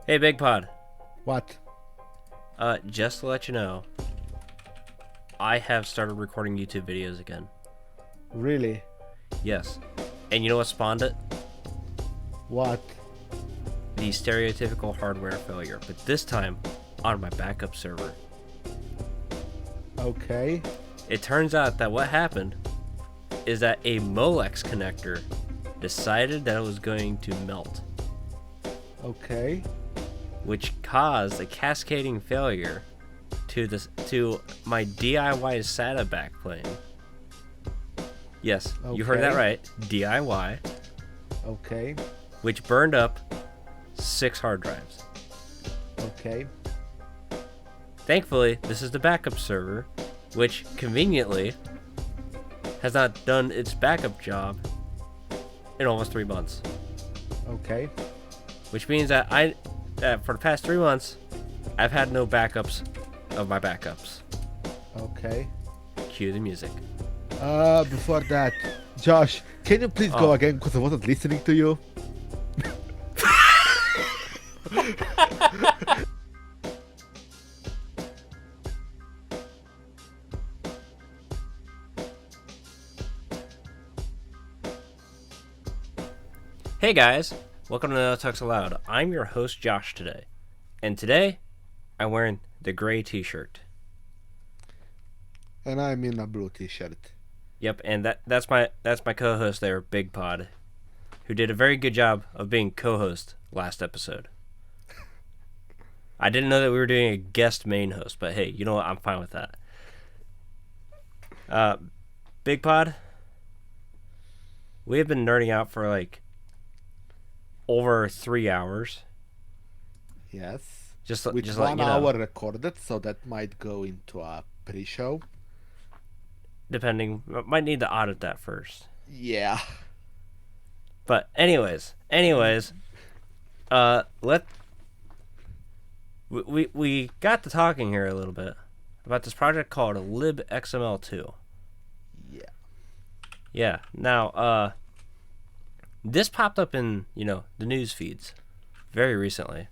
Hey, Bigpod. What? Just to let you know, I have started recording YouTube videos again. Really? Yes. And you know what spawned it? What? The stereotypical hardware failure, but this time on my backup server. Okay. It turns out that what happened is that a Molex connector decided that it was going to melt, Okay. which caused a cascading failure to my DIY SATA backplane. Yes, you heard that Okay. right. DIY, Okay. which burned up 6 hard drives. Okay. Thankfully, this is the backup server, which conveniently has not done its backup job in almost 3 months. Okay. Which means that for the past 3 months, I've had no backups of my backups. Okay. Cue the music. Before that, Josh, can you please go Oh. again because I wasn't listening to you? Hey guys, welcome to No Tux Allowed. I'm your host Josh today, and today I'm wearing the gray t-shirt. And I'm in a blue t-shirt. Yep, and that's my co-host there, Bigpod, who did a very good job of being co-host last episode. I didn't know that we were doing a guest main host, but hey, you know what? I'm fine with that. Bigpod, we have been nerding out for like over 3 hours. Yes. Just With let 1 you know, hour recorded, so that might go into a pre-show. depending, might need to audit that first. Yeah. But anyways, we got to talking here a little bit about this project called Libxml2. Yeah. Yeah. Now, this popped up in the news feeds very recently,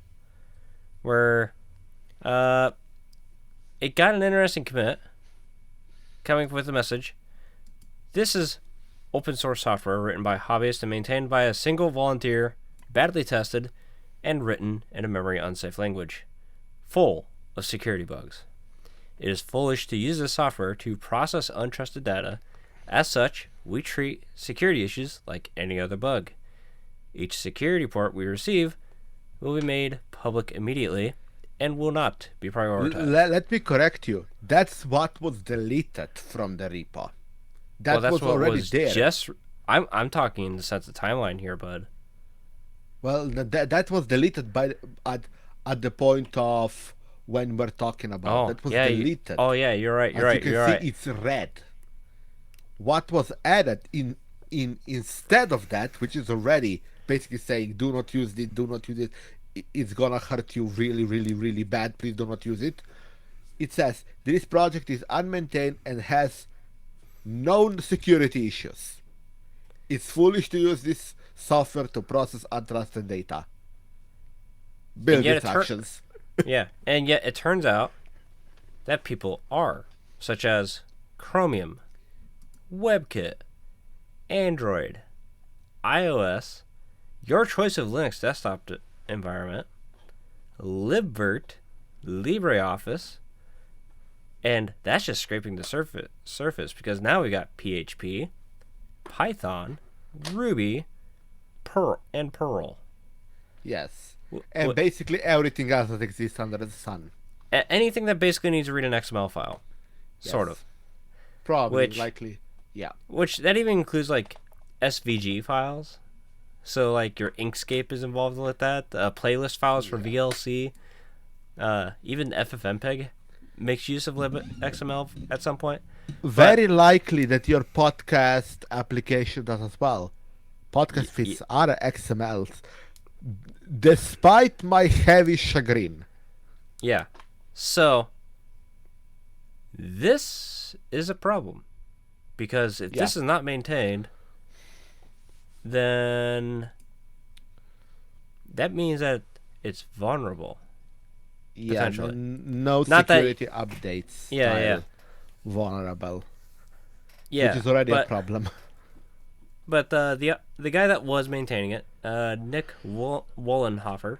where it got an interesting commit coming with a message. This is open source software written by hobbyists and maintained by a single volunteer, badly tested, and written in a memory unsafe language, full of security bugs. It is foolish to use this software to process untrusted data. As such, we treat security issues like any other bug. Each security report we receive will be made public immediately and will not be prioritized. Let me correct you. That's what was deleted from the repo. That that's was what already was there. just. I'm talking in the sense of timeline here, bud. Well, that was deleted at the point of when we're talking about. Oh, That was yeah. deleted. You're right. You're As right. you You're can right. see, it's red. What was added in instead of that, which is already basically saying, do not use it, do not use it. It's gonna hurt you really, really, really bad. Please do not use it. It says this project is unmaintained and has known security issues. It's foolish to use this software to process untrusted data. Build yet its actions. Yeah, and yet it turns out that people are, such as Chromium, Webkit, Android, iOS, your choice of Linux desktop environment, libvirt, LibreOffice, and that's just scraping the surface because now we got PHP, Python, Ruby, Perl. Yes. And basically everything else that exists under the sun. Anything that basically needs to read an XML file, Yes. sort of. Probably, likely. Yeah. Which that even includes like SVG files. So like your Inkscape is involved with that. Playlist files for VLC. Even ffmpeg makes use of libxml at some point. Very likely that your podcast application does as well. Podcast feeds are XMLs, despite my heavy chagrin. Yeah. So this is a problem because if this is not maintained, then that means that it's vulnerable. Yeah, Potentially. no Not that. security updates Yeah, yeah, style vulnerable, which yeah. is already a But problem. the guy that was maintaining it, Nick Wollenhofer,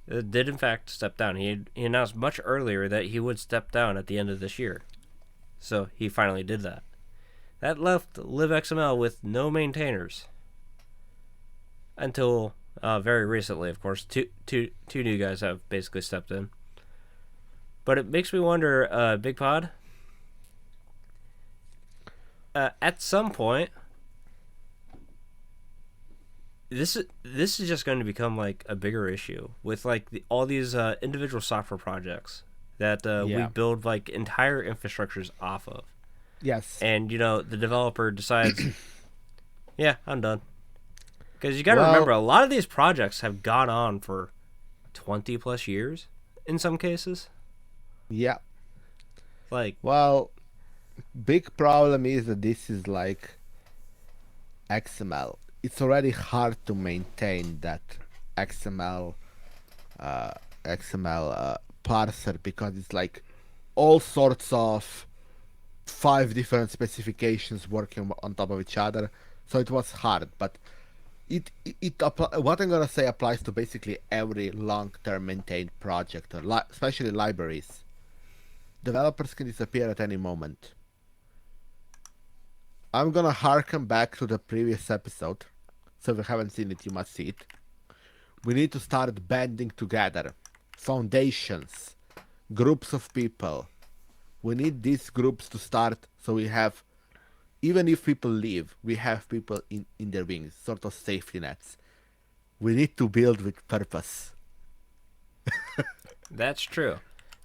did in fact step down. He announced much earlier that he would step down at the end of this year, so he finally did that. That left libxml with no maintainers until very recently. Of course, two new guys have basically stepped in. But it makes me wonder, Bigpod. At some point, this is just going to become like a bigger issue with like all these individual software projects that we Yeah. build like entire infrastructures off of. Yes. And the developer decides, yeah, I'm done. Because you got to Well, remember, a lot of these projects have gone on for 20 plus years in some cases. yeah. Like, Well, big problem is that this is like XML. It's already hard to maintain that XML parser because it's like all sorts of 5 different specifications working on top of each other. So it was hard, but what I'm gonna say applies to basically every long-term maintained project, or especially libraries. Developers can disappear at any moment. I'm gonna harken back to the previous episode, so if you haven't seen it, you must see it. We need to start banding together, foundations, groups of people. We need these groups to start, so we have, even if people leave, we have people in their wings, sort of safety nets. We need to build with purpose. that's true.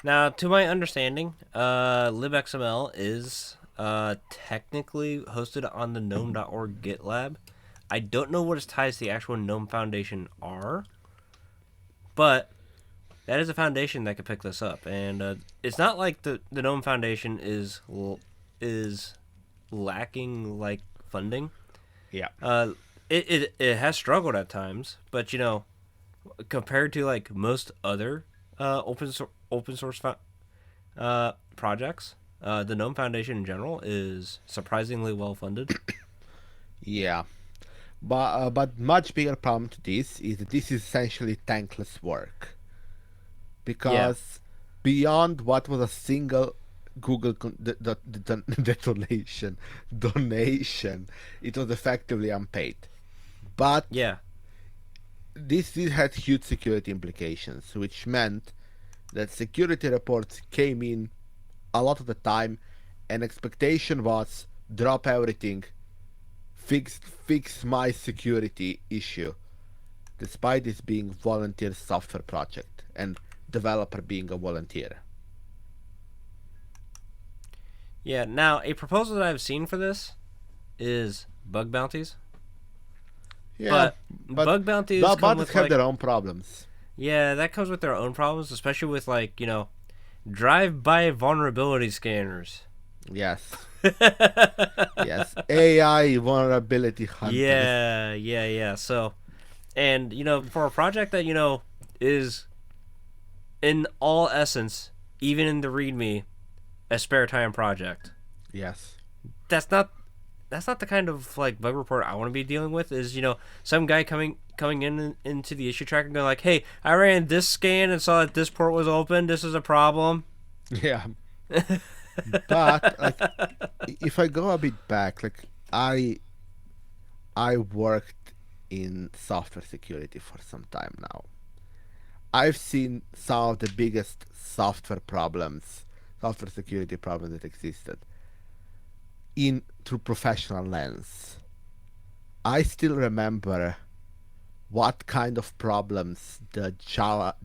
Now, to my understanding, libxml is technically hosted on the gnome.org GitLab. I don't know what its ties to the actual GNOME Foundation are, but that is a foundation that could pick this up. And it's not like the GNOME Foundation is lacking like funding. Yeah. It has struggled at times, but compared to like most other open source projects, the GNOME Foundation in general is surprisingly well funded. Yeah. But much bigger problem to this is that this is essentially thankless work. Yeah, Because beyond what was a single Google donation, it was effectively unpaid. But yeah, this had huge security implications, which meant that security reports came in a lot of the time, and expectation was drop everything, fix my security issue, despite this being volunteer software project and developer being a volunteer. yeah. Now, a proposal that I've seen for this is bug bounties. Yeah, but bug bounties the come bots with have like, their own problems. yeah, that comes with their own problems, especially with like drive-by vulnerability scanners. Yes. Yes. AI vulnerability hunters. Yeah. So, and for a project that is in all essence, even in the README, a spare time project. Yes. That's not the kind of like bug report I want to be dealing with. Is some guy coming into the issue tracker and going like, hey, I ran this scan and saw that this port was open. This is a problem. Yeah. But like, if I go a bit back, like I worked in software security for some time now. I've seen some of the biggest software security problems that existed through professional lens. I still remember what kind of problems the Java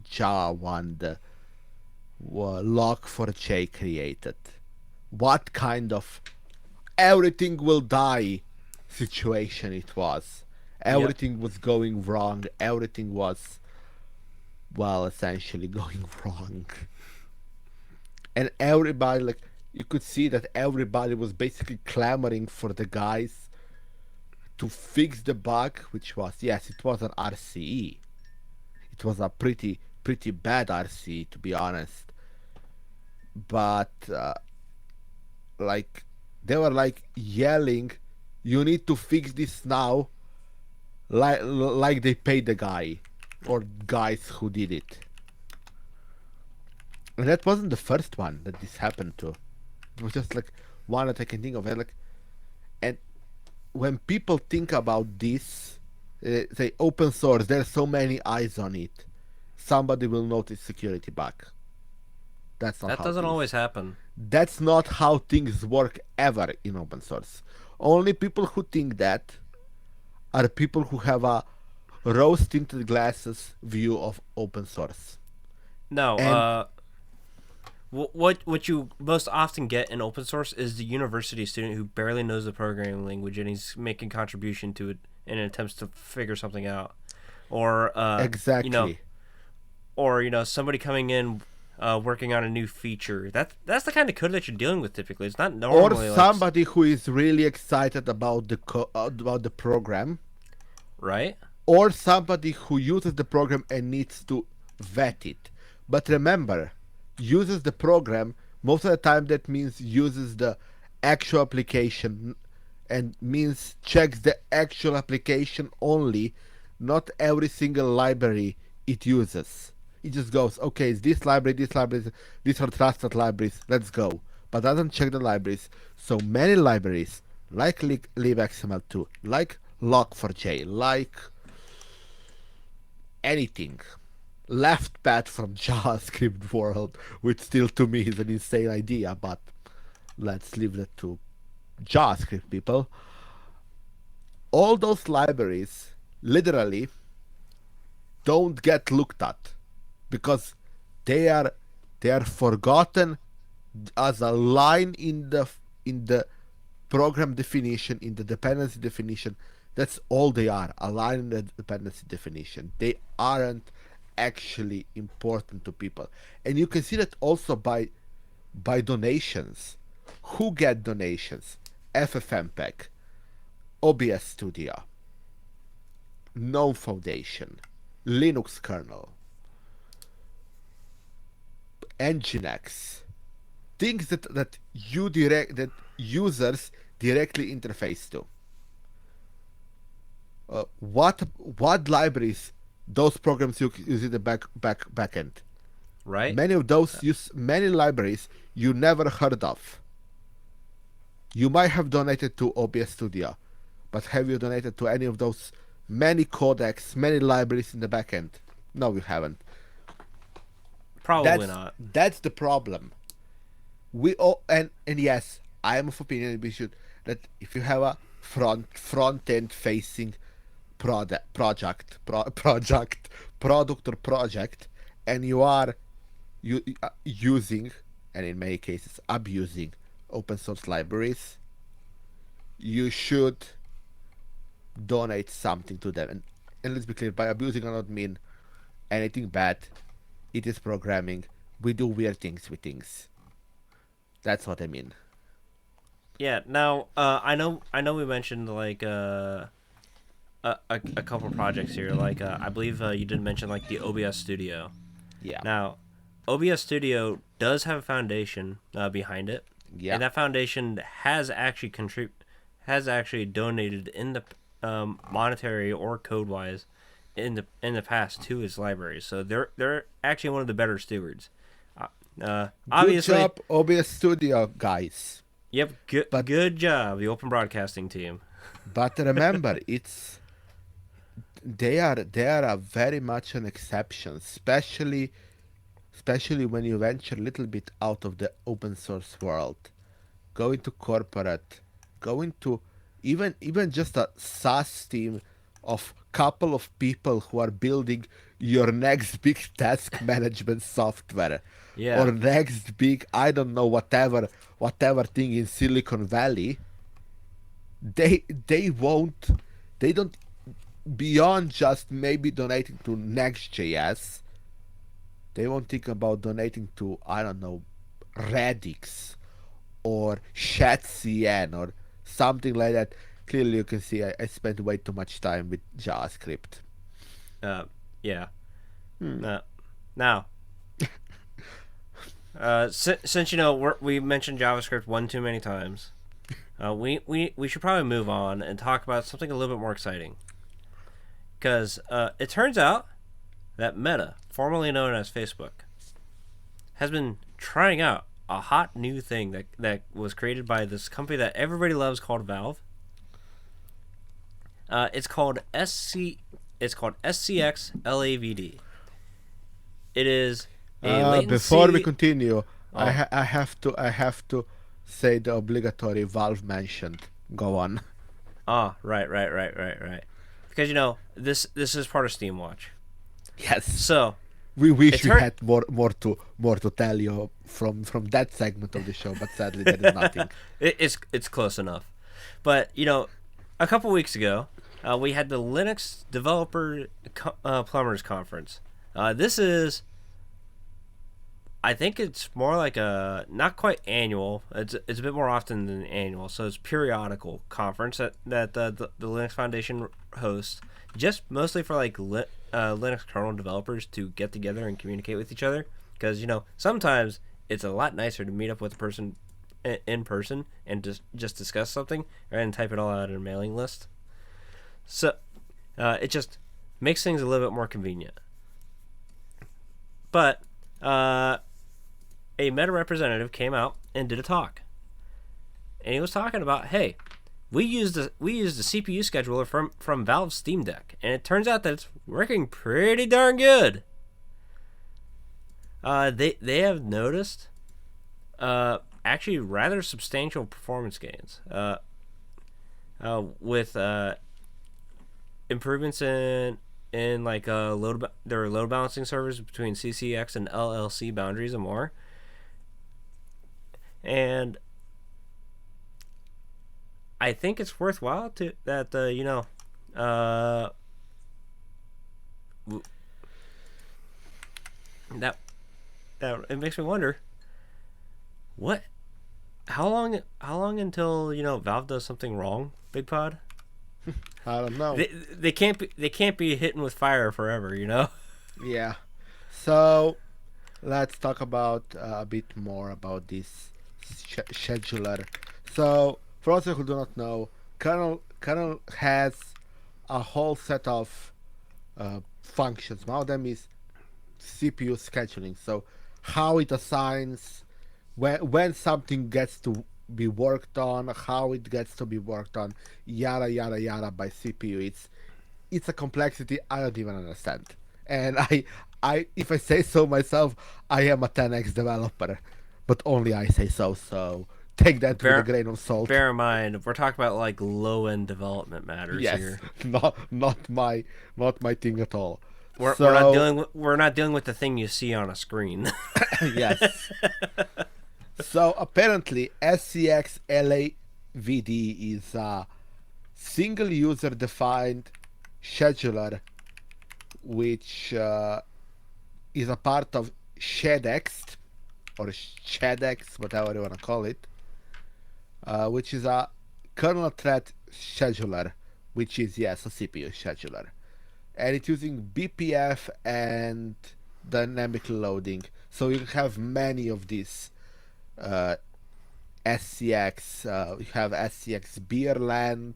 one, the log4j created. What kind of everything will die situation it was. Everything was going wrong. Everything was, well, essentially going wrong. And everybody, like, you could see that everybody was basically clamoring for the guys to fix the bug, which was, yes, it was an RCE. it was a pretty bad RC, to be honest. But like they were like yelling, "You need to fix this now!" Like they paid the guy or guys who did it. And that wasn't the first one that this happened to. It was just like one that I can think of. And like, and when people think about this, say open source, there's so many eyes on it. Somebody will notice security bug. That's not That how doesn't it is. always happen. That's not how things work ever in open source. Only people who think that are people who have a rose-tinted glasses view of open source. No, And what you most often get in open source is the university student who barely knows the programming language and he's making contribution to it in attempts to figure something out, or exactly. somebody coming in working on a new feature. That's the kind of code that you're dealing with typically. It's not Or normally somebody who is really excited about the program, right. or somebody who uses the program and needs to vet it. But remember, uses the program, most of the time that means uses the actual application and means checks the actual application only, not every single library it uses. It just goes, okay, it's this library, these are trusted libraries, let's go. But doesn't check the libraries. So many libraries, like libxml2, like log4j, like anything, left path from JavaScript world, which still to me is an insane idea, but let's leave that to JavaScript people. All those libraries literally don't get looked at because they are forgotten as a line in the program definition, in the dependency definition. That's all they are, a line in the dependency definition. They aren't actually important to people. And you can see that also by donations. Who get donations? ffmpeg, OBS Studio, GNOME Foundation, Linux kernel, Nginx, things that users directly interface to. What libraries those programs use in the back end? Right. Many of those use many libraries you never heard of. You might have donated to OBS Studio, but have you donated to any of those many codecs, many libraries in the back end? No, you haven't. Probably not. That's the problem. We all and yes, I am of opinion we should that if you have a front end facing product or project, and you are using and in many cases abusing open source libraries, you should donate something to them. And let's be clear, by abusing I don't mean anything bad. It is programming. We do weird things with things. That's what I mean. Yeah. Now, I know we mentioned like a couple projects here. Like I believe you did mention like the OBS Studio. Yeah. Now, OBS Studio does have a foundation behind it. Yeah. And that foundation has actually donated in the monetary or code wise in the past to its libraries. So they're actually one of the better stewards. Obviously, good job, OBS Studio guys. Yep, good job, the Open Broadcasting team. But remember, they are a very much an exception, especially when you venture a little bit out of the open source world, going to corporate, going to even just a SaaS team of couple of people who are building your next big task management software. Yeah. Or next big, I don't know, whatever thing in Silicon Valley. They don't, beyond just maybe donating to Next.js, they won't think about donating to, I don't know, Radix or ShatCN or something like that. Clearly you can see I spent way too much time with JavaScript. Yeah. Now, since we mentioned JavaScript one too many times, we should probably move on and talk about something a little bit more exciting. Because it turns out that Meta, formerly known as Facebook, has been trying out a hot new thing that was created by this company that everybody loves called Valve. It's called SCXLAVD. It is a latency. Before we continue, I have to say the obligatory Valve mentioned. Go on. Right. Because this is part of Steamwatch. Yes. So we wish we had more to tell you from that segment of the show, but sadly there is nothing. It's close enough. But a couple weeks ago, we had the Linux Developer Plumbers Conference. This is, I think it's more like a not quite annual. It's a bit more often than annual, so it's periodical conference that the Linux Foundation hosts, just mostly for like Linux kernel developers to get together and communicate with each other. Because sometimes it's a lot nicer to meet up with a person in person and just discuss something rather than type it all out in a mailing list. So it just makes things a little bit more convenient. But a Meta representative came out and did a talk, and he was talking about, hey, we used the CPU scheduler from Valve's Steam Deck, and it turns out that it's working pretty darn good. They have noticed actually rather substantial performance gains with improvements in like their load balancing servers between CCX and LLC boundaries and more. And I think it's worthwhile that it makes me wonder how long until Valve does something wrong, Bigpod? I don't know. They can't be hitting with fire forever, Yeah. So let's talk about a bit more about this scheduler. So for those who do not know, kernel has a whole set of functions. One of them is CPU scheduling. So how it assigns when something gets to be worked on, how it gets to be worked on, yada yada yada by CPU. It's a complexity I don't even understand. And I if I say so myself, I am a 10x developer, but only I say so. So take that with a grain of salt. Bear in mind, we're talking about like low end development matters here. Not my thing at all. We're not dealing with the thing you see on a screen. Yes. So apparently SCXLAVD is a single user defined scheduler which is a part of SHEDX or SHEDX, whatever you want to call it, which is a kernel thread scheduler, which is, yes, a CPU scheduler. And it's using BPF and dynamic loading. So you have many of these SCX, you have SCX Beerland,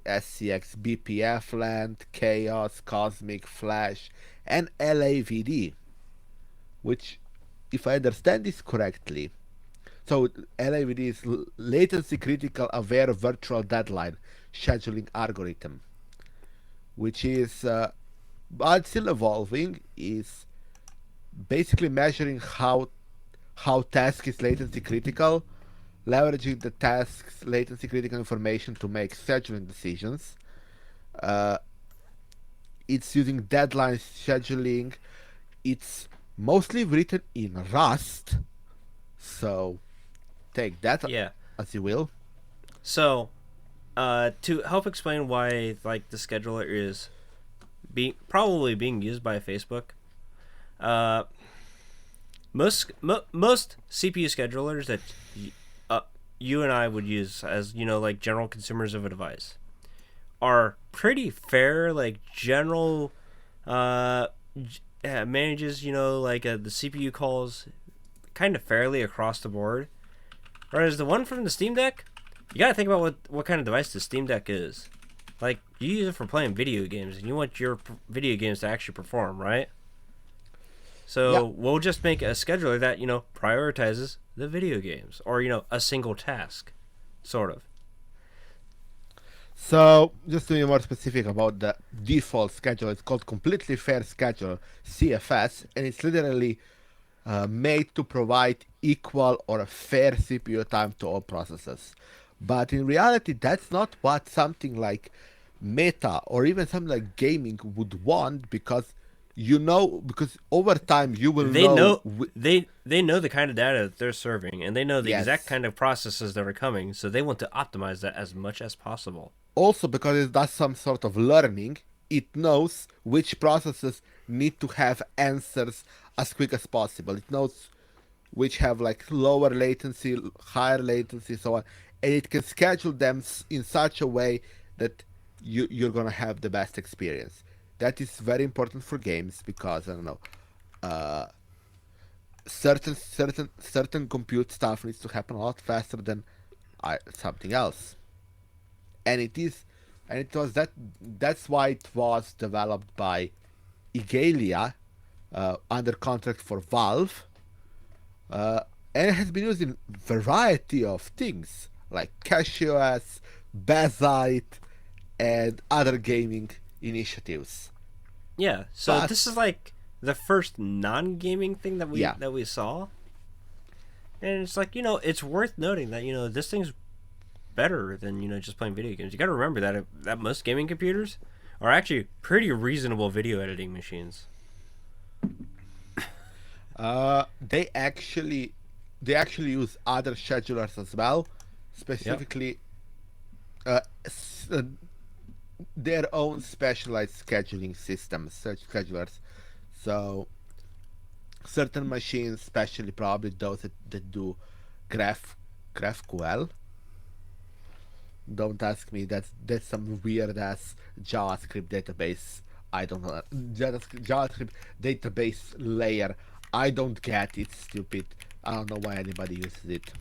SCX BPF Land, Chaos, Cosmic, Flash, and LAVD, which, if I understand this correctly, so LAVD is latency critical aware virtual deadline scheduling algorithm, which is, but still evolving, is basically measuring how task is latency critical, leveraging the task's latency critical information to make scheduling decisions. It's using deadline scheduling. It's mostly written in Rust, so take that as you will. So, to help explain why like the scheduler is probably being used by Facebook, most CPU schedulers that you and I would use as like general consumers of a device are pretty fair, like general manages, like the CPU calls kind of fairly across the board. Whereas the one from the Steam Deck, you gotta think about what kind of device the Steam Deck is. Like, you use it for playing video games, and you want your video games to actually perform, right? So Yeah. we'll just make a scheduler that, prioritizes the video games, or, a single task, sort of. So, just to be more specific about the default schedule, it's called Completely Fair Schedule, CFS, and it's literally made to provide equal or a fair CPU time to all processes. But in reality, that's not what something like Meta or even something like gaming would want, because because over time you will They know. know they know the kind of data that they're serving, and they know the exact Yes. kind of processes that are coming, so they want to optimize that as much as possible. Also, because it does some sort of learning, it knows which processes need to have answers as quick as possible. It knows which have like lower latency, higher latency, so on, and it can schedule them in such a way that you're gonna have the best experience. That is very important for games because I don't know, uh, certain compute stuff needs to happen a lot faster than something else, and it was that's why it was developed by Igalia, under contract for Valve, and it has been used in variety of things like CashOS, Bazite, and other gaming initiatives. Yeah, so But this is like the first non-gaming thing that we yeah, that we saw, and it's like it's worth noting that this thing's better than just playing video games. You got to remember that most gaming computers are actually pretty reasonable video editing machines. they actually use other schedulers as well, Yep. specifically uh, their own specialized scheduling systems, such schedulers. So certain machines, especially probably those that do GraphQL. Don't ask me. That's some weird ass JavaScript database. I don't know. JavaScript database layer. I don't get it. Stupid. I don't know why anybody uses it.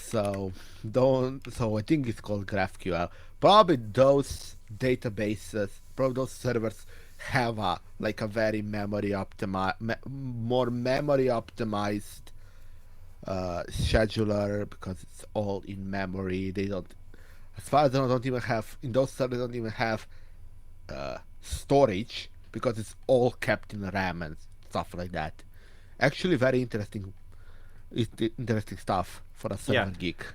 So don't. So I think it's called GraphQL. Probably those databases, probably those servers have a very more memory optimized scheduler, because it's all in memory. They don't, as far as I know, don't even have in those servers. Don't even have storage, because it's all kept in RAM and stuff like that. Actually, very interesting stuff for a Yeah. server geek.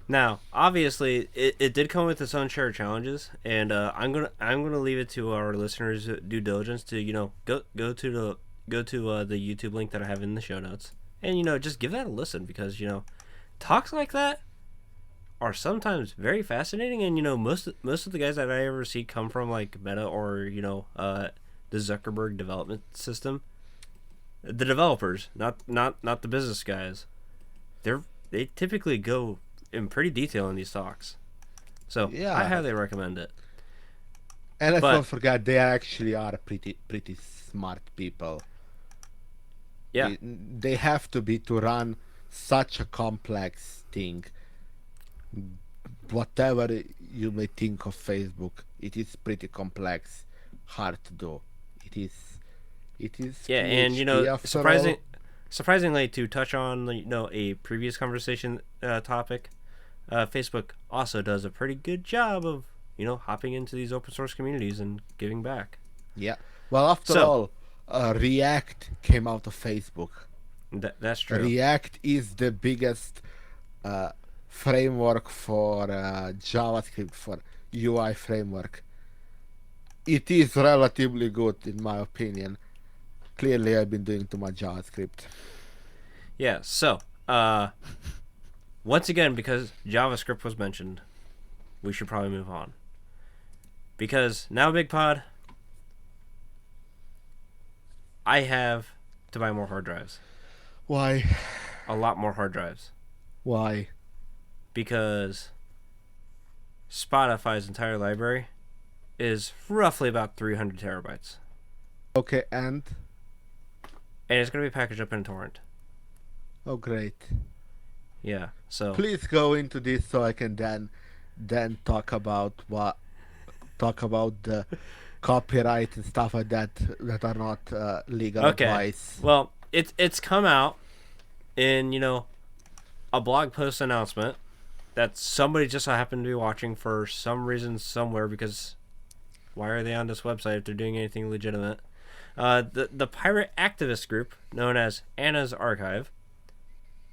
Now, obviously, it did come with its own share of challenges, and I'm gonna leave it to our listeners' due diligence to go to the YouTube link that I have in the show notes, and just give that a listen, because talks like that are sometimes very fascinating, and most of the guys that I ever see come from like Meta or the Zuckerberg development system. The developers, not the business guys. They typically go in pretty detail in these talks, so I Yeah, highly recommend it. and let's not But forget they actually are pretty smart people. yeah, They have to be to run such a complex thing. Whatever you may think of Facebook, it is pretty complex, hard to do. It is. It is yeah, and PHP after all. surprisingly, to touch on a previous conversation topic, Facebook also does a pretty good job of hopping into these open source communities and giving back. Yeah. Well, after So all, React came out of Facebook. that's true. React is the biggest uh, framework for JavaScript, for UI framework. It is relatively good in my opinion. Clearly, I've been doing too much JavaScript. Yeah. So once again, because JavaScript was mentioned, we should probably move on. Because now, Bigpod, I have to buy more hard drives. Why? A lot more hard drives. Why? Because Spotify's entire library is roughly about 300 terabytes. Okay, and it's going to be packaged up in torrent. oh great. Yeah. So Please go into this so I can then talk about the copyright and stuff like that that are not legal okay. advice. Well, it's come out in a blog post announcement that somebody just happened to be watching for some reason somewhere, because why are they on this website if they're doing anything legitimate? The pirate activist group known as Anna's Archive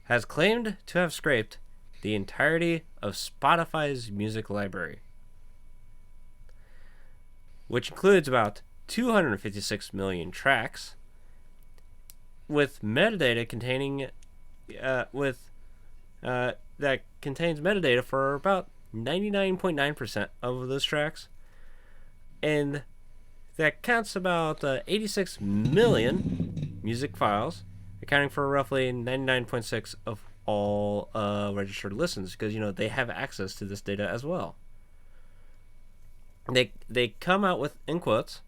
has claimed to have scraped the entirety of Spotify's music library, which includes about 256 million tracks, with metadata containing that contains metadata for about 99.9% of those tracks, and that counts about 86 million music files, accounting for roughly 99.6 of all registered listens, because they have access to this data as well. They come out with, in quotes,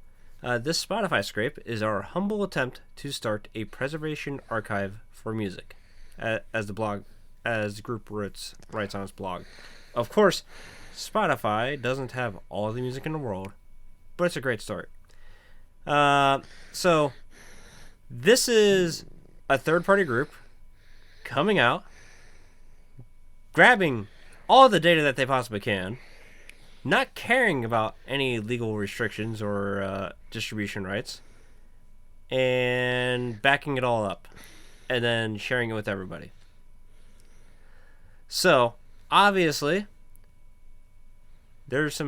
this Spotify scrape is our humble attempt to start a preservation archive for music, as the group writes on its blog. Of course, Spotify doesn't have all the music in the world, but it's a great start. So this is a third-party group coming out, grabbing all the data that they possibly can, not caring about any legal restrictions or distribution rights, and backing it all up, and then sharing it with everybody. So, obviously, there's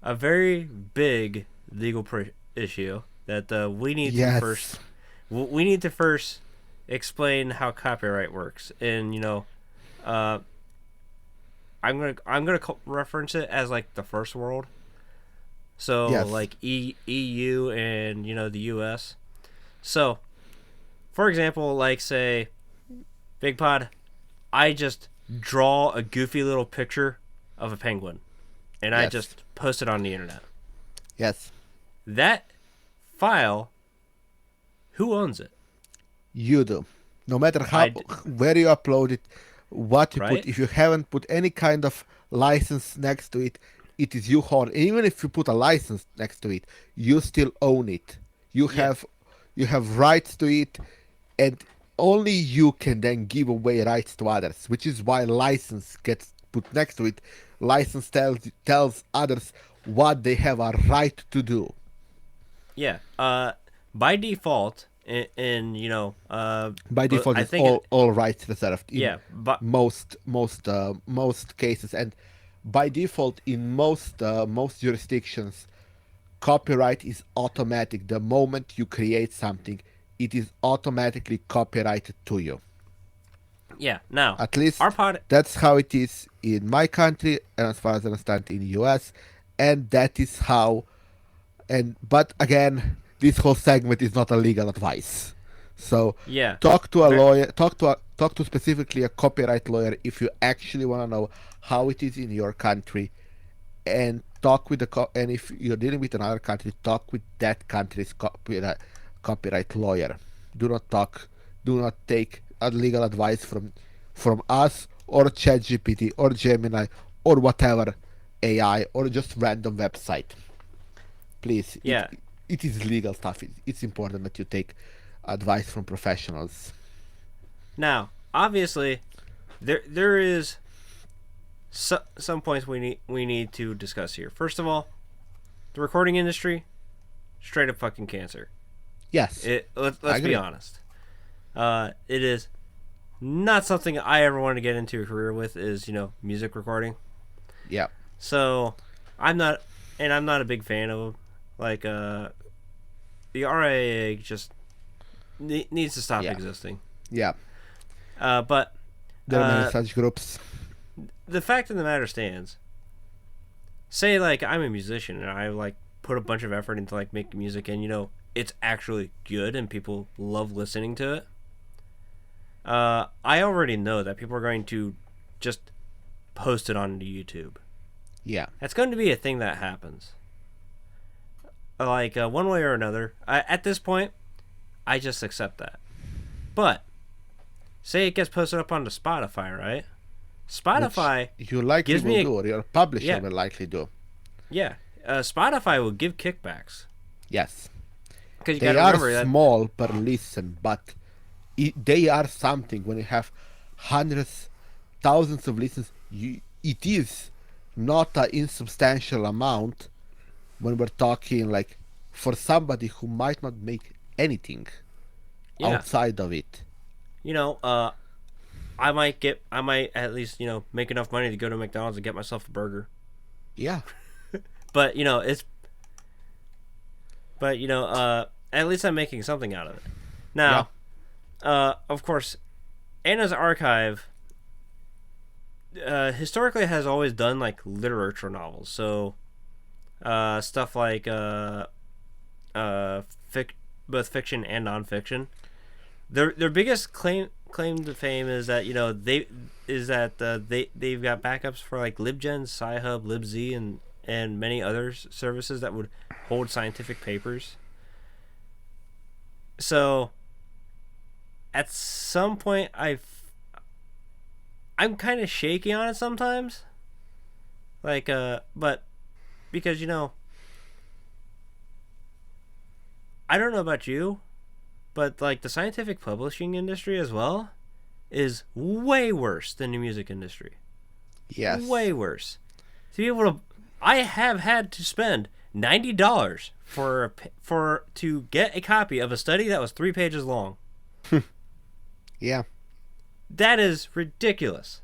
a very big legal issue that we need to first. We need to first explain how copyright works, and I'm gonna reference it as like the first world. So like EU and the US. So, for example, like say, Bigpod, I just draw a goofy little picture of a penguin, and I just post it on the internet. Yes. That file, who owns it? You do. No matter where you upload it, what you put. If you haven't put any kind of license next to it, it is you who own. Even if you put a license next to it, you still own it. You have rights to it, and only you can then give away rights to others, which is why license gets put next to it. License tells others what they have a right to do. Yeah. By default, by default, it's all rights reserved. But most cases, and by default in most jurisdictions, copyright is automatic. The moment you create something, it is automatically copyrighted to you. Yeah. Now, at least that's how it is in my country, and as far as I understand, in the US, and that is how. But again, this whole segment is not a legal advice. So talk to a lawyer, talk to specifically a copyright lawyer if you actually want to know how it is in your country, and talk with and if you're dealing with another country, talk with that country's copyright lawyer. Do not take a legal advice from us or ChatGPT or Gemini or whatever AI or just random website. Please, it is legal stuff. It's important that you take advice from professionals. Now, obviously, there is some points we need to discuss here. First of all, the recording industry, straight up fucking cancer. Yes. Let's be honest. It is not something I ever want to get into a career with. Is music recording. Yeah. So I'm not a big fan of like the RIAA just needs to stop existing. Yeah. But there are many such groups. The fact of the matter stands. Say like I'm a musician and I like put a bunch of effort into like making music, and it's actually good and people love listening to it. I already know that people are going to just post it onto YouTube. Yeah. That's going to be a thing that happens. like one way or another. At this point, I just accept that. But say it gets posted up onto Spotify, right? Spotify Which you likely gives will me do, or your publisher yeah. will likely do. Yeah, Spotify will give kickbacks. Yes. Because you They gotta are remember that. small per listen, but they are something. When you have hundreds, thousands of listens, it is not an insubstantial amount when we're talking like for somebody who might not make anything Yeah. outside of it. You know, I might at least, make enough money to go to McDonald's and get myself a burger. Yeah. But, at least I'm making something out of it. Now, of course, Anna's Archive historically has always done like literature novels. So, stuff like both fiction and nonfiction. Their biggest claim to fame is that they've got backups for like LibGen, Sci-Hub, LibZ, and many other services that would hold scientific papers. So at some point I'm kind of shaky on it sometimes. Like but because I don't know about you, but like the scientific publishing industry as well is way worse than the music industry. Yes. Way worse. To be able to, I have had to spend $90 to get a copy of a study that was 3 pages long. Yeah. That is ridiculous.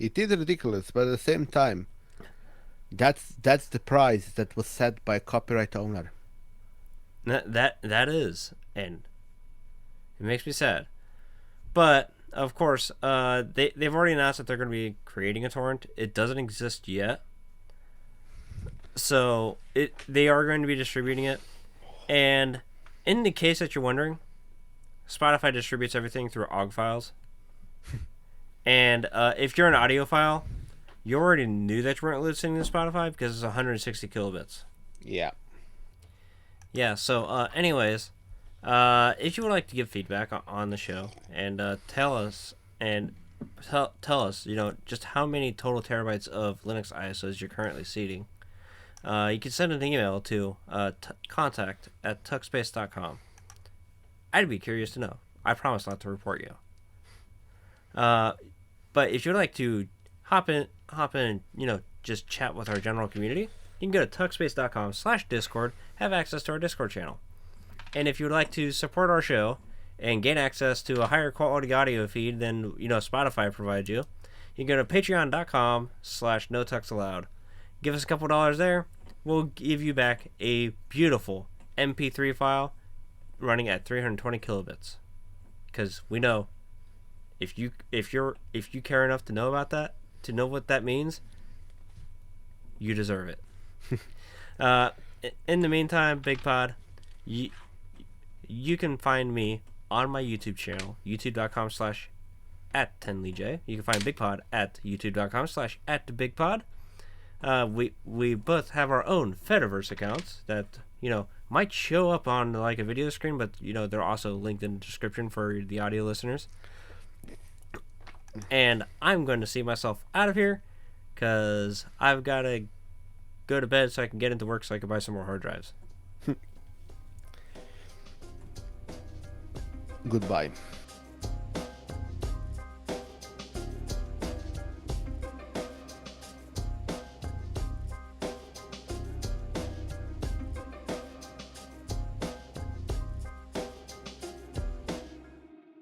It is ridiculous, but at the same time, that's the price that was set by a copyright owner. That is, and it makes me sad. But of course, they've already announced that they're going to be creating a torrent. It doesn't exist yet, so they are going to be distributing it. And in the case that you're wondering, Spotify distributes everything through OGG files. And if you're an audiophile, you already knew that you weren't listening to Spotify because it's 160 kilobits. Yeah. Yeah, so anyways, if you would like to give feedback on the show and tell us just how many total terabytes of Linux ISOs you're currently seeding, you can send an email to contact@tuxbase.com. I'd be curious to know. I promise not to report you. But if you'd like to hop in, just chat with our general community, you can go to tuxbase.com/discord, have access to our Discord channel. And if you would like to support our show and gain access to a higher quality audio feed than, Spotify provides you, you can go to patreon.com/notuxallowed. Give us a couple dollars there. We'll give you back a beautiful MP3 file running at 320 kilobits. Because we know if you care enough to know about that, to know what that means, you deserve it. In the meantime, Bigpod, you can find me on my YouTube channel, youtube.com/@10lej. You can find Bigpod at youtube.com/@bigpod. We both have our own Fediverse accounts that might show up on like a video screen, but they're also linked in the description for the audio listeners. And I'm going to see myself out of here because I've got to go to bed so I can get into work so I can buy some more hard drives. Goodbye.